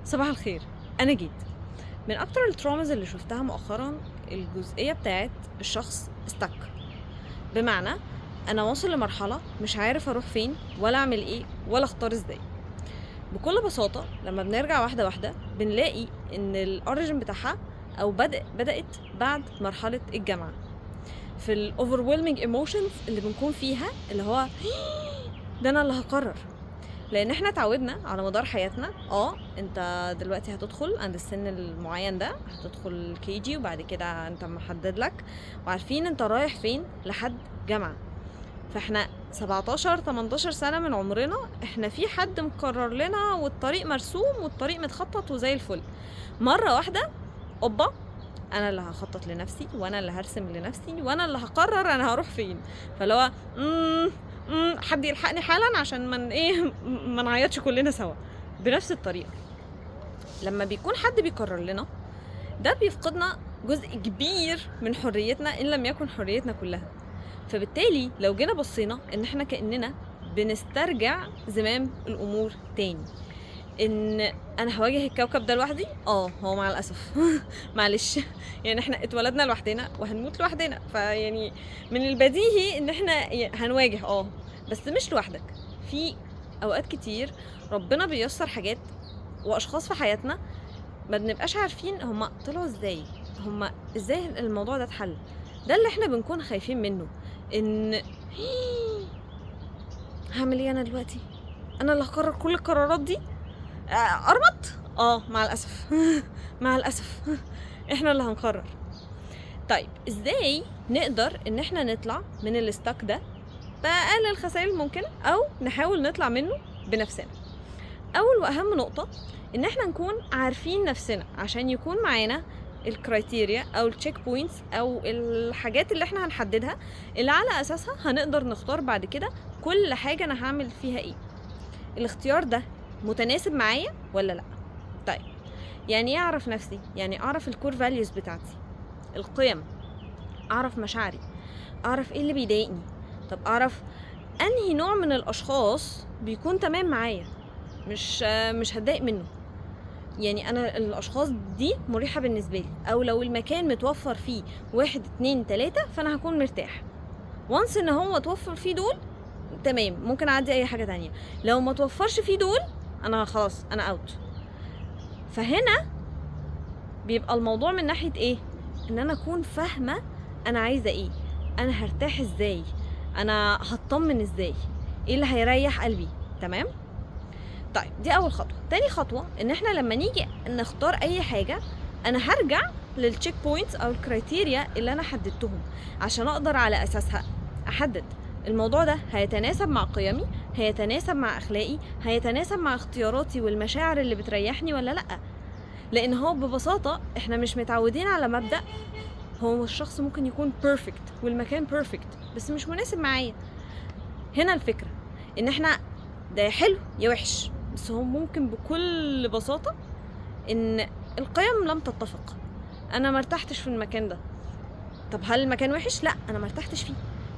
صباح الخير. انا جيت من اكتر التروماز اللي شفتها مؤخرا الجزئيه بتاعت الشخص استك. بمعنى انا واصل لمرحله مش عارف اروح فين ولا اعمل ايه ولا اختار ازاي. بكل بساطه لما بنرجع واحده واحده بنلاقي ان الاوريجين بتاعها او بدات بعد مرحله الجامعه، في الاوفرويلمينج ايموشنز اللي بنكون فيها، اللي هو ده انا اللي هقرر. لان احنا اتعودنا على مدار حياتنا انت دلوقتي هتدخل عند السن المعين ده، هتدخل كي جي وبعد كده انت محدد لك وعارفين انت رايح فين لحد جامعة. فاحنا 17 18 سنة من عمرنا احنا في حد مقرر لنا والطريق مرسوم والطريق متخطط وزي الفل. مرة واحدة اوبا، انا اللي هخطط لنفسي وانا اللي هرسم لنفسي وانا اللي هقرر انا هروح فين. فاللي هو حد يلحقني حالا عشان ما نعيطش كلنا سوا. بنفس الطريقه لما بيكون حد بيقرر لنا ده بيفقدنا جزء كبير من حريتنا ان لم يكن حريتنا كلها. فبالتالي لو جينا بصينا ان احنا كاننا بنسترجع زمام الامور تاني، ان انا هواجه الكوكب ده لوحدي. هو مع الاسف معلش، يعني احنا اتولدنا لوحدنا وهنموت لوحدنا، فيعني من البديهي ان احنا هنواجه بس مش لوحدك. في اوقات كتير ربنا بييسر حاجات واشخاص في حياتنا ما بنبقاش عارفين هما طلعوا ازاي، هما ازاي الموضوع ده اتحل. ده اللي احنا بنكون خايفين منه، ان هعمل ايه انا دلوقتي؟ انا اللي هقرر كل القرارات دي؟ ارمط مع الاسف مع الاسف احنا اللي هنقرر. طيب ازاي نقدر ان احنا نطلع من الاستاك ده باقل الخسائر الممكنه او نحاول نطلع منه بنفسنا؟ اول واهم نقطه ان احنا نكون عارفين نفسنا عشان يكون معانا الكرايتيريا او التشيك بوينتس او الحاجات اللي احنا هنحددها اللي على اساسها هنقدر نختار بعد كده كل حاجه انا هعمل فيها ايه. الاختيار ده متناسب معايا ولا لا؟ طيب يعني ايه اعرف نفسي؟ يعني اعرف الكور فاليوز بتاعتي، القيم، اعرف مشاعري، اعرف ايه اللي بيضايقني. طب اعرف انهي نوع من الاشخاص بيكون تمام معايا، مش هتضايق منه. يعني انا الاشخاص دي مريحة بالنسبة لي، او لو المكان متوفر فيه 1 2 3 فانا هكون مرتاح. وانس ان هو توفر فيه دول تمام، ممكن اعدي اي حاجة تانية. لو ما توفرش فيه دول انا خلاص انا اوت. فهنا بيبقى الموضوع من ناحية ايه؟ ان انا اكون فاهمة انا عايزة ايه، انا هرتاح ازاي، انا هطمن ازاي، ايه اللي هيريح قلبي. تمام؟ طيب دي اول خطوة. تاني خطوة ان احنا لما نيجي نختار اي حاجة انا هرجع للتشيك بوينتس او الكرايتيريا اللي انا حددتهم عشان اقدر على اساسها احدد الموضوع ده هيتناسب مع قيمي، هيتناسب مع اخلاقي، هيتناسب مع اختياراتي والمشاعر اللي بتريحني ولا لا. لان هو ببساطة احنا مش متعودين على مبدأ هو الشخص ممكن يكون بيرفكت والمكان بيرفكت بس مش مناسب معايا. هنا الفكرة ان احنا ده حلو يا وحش، بس هو ممكن بكل بساطة ان القيم لم تتفق، انا مرتحتش في المكان ده. طب هل المكان وحش؟ لا، انا مرتحتش فيه.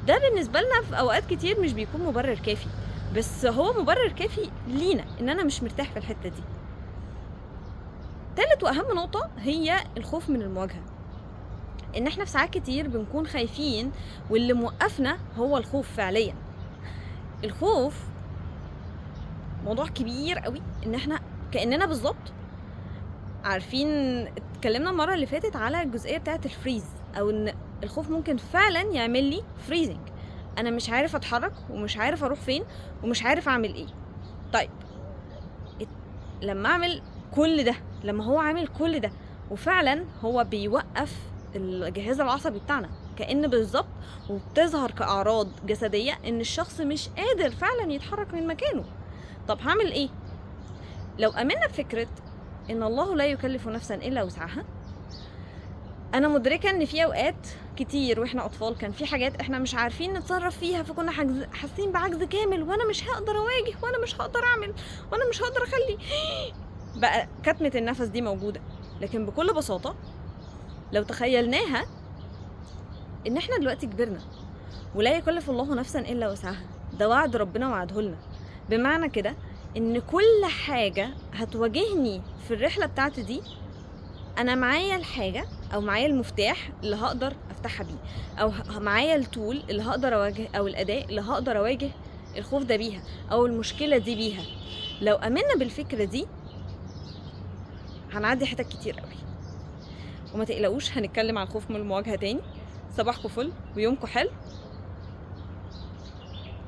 ده بالنسبة لنا في اوقات كتير مش بيكون مبرر كافي، بس هو مبرر كافي لينا ان انا مش مرتاح في الحتة دي. تالت واهم نقطة هي الخوف من المواجهة. ان احنا في ساعات كتير بنكون خايفين واللي موقفنا هو الخوف فعليا. الخوف موضوع كبير قوي، ان احنا كأننا بالظبط عارفين اتكلمنا المرة اللي فاتت على الجزئية بتاعة الفريز، او ان الخوف ممكن فعلا يعمل لي فريزنج. انا مش عارف اتحرك ومش عارف اروح فين ومش عارف اعمل ايه. طيب لما اعمل كل ده، لما هو عامل كل ده وفعلا هو بيوقف الجهاز العصبي بتاعنا كأن بالظبط، وبتظهر كأعراض جسدية ان الشخص مش قادر فعلا يتحرك من مكانه. طب هعمل ايه؟ لو امنا بفكرة ان الله لا يكلف نفسا الا وسعها، انا مدركة ان في اوقات كتير واحنا اطفال كان في حاجات احنا مش عارفين نتصرف فيها، فكنا حاسين بعجز كامل، وانا مش هقدر اواجه وانا مش هقدر اعمل وانا مش هقدر اخلي بقى كتمة النفس دي موجودة. لكن بكل بساطة لو تخيلناها ان احنا دلوقتي كبرنا ولا يكلف الله نفسا الا وسعها، ده وعد ربنا وعده لنا. بمعنى كده ان كل حاجة هتواجهني في الرحلة بتاعتي دي انا معايا الحاجة او معايا المفتاح اللي هقدر افتحها بيه، او معايا التول اللي هقدر اواجه، او الاداة اللي هقدر اواجه الخوف ده بيها او المشكلة دي بيها. لو امنا بالفكرة دي هنعدي حتت كتير قوي. وما تقلقوش، هنتكلم عن الخوف من المواجهة تاني. صباحكم فل ويومكم حلو،